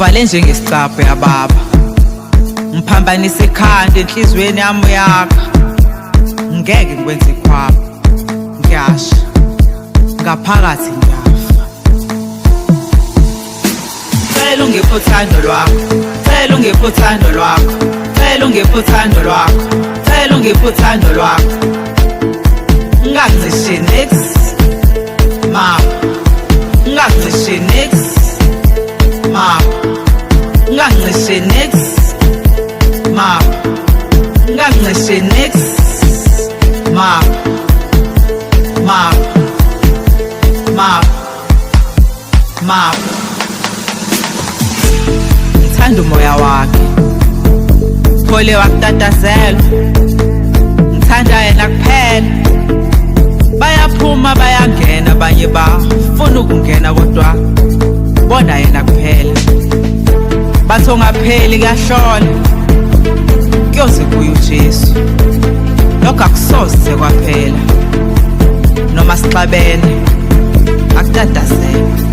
uvale njengesicabha yababa, ngiphambanisa ikhanda enhlizweni yami uyakha. Ngeke ngikwenze ikhwapha, ngiyasha ngaphakathi ngiyafa. Cela ungiphe uthando lwakho, cela ungiphe uthando lwakho, cela ungiphe uthando lwakho, cela ungiphe uthando lwakho. Ngingakuzishiye nix mama, ngingakuzishiye nix mama, ngingakuzishiye nix mama, ngingakuzishiye nix mama, mama, mama, mama. Ngithanda umoya wakhe, phole wakutatazela, ngithanda yena kuphela. Bayaphuma bayangena abanye bafuna ukungena kodwa bona yena kuphela. Bathi ongapheli kuyahlola, kuyoze kuye uJesu. Lokho akusoze kwaphela, noma sixabene akutatazela.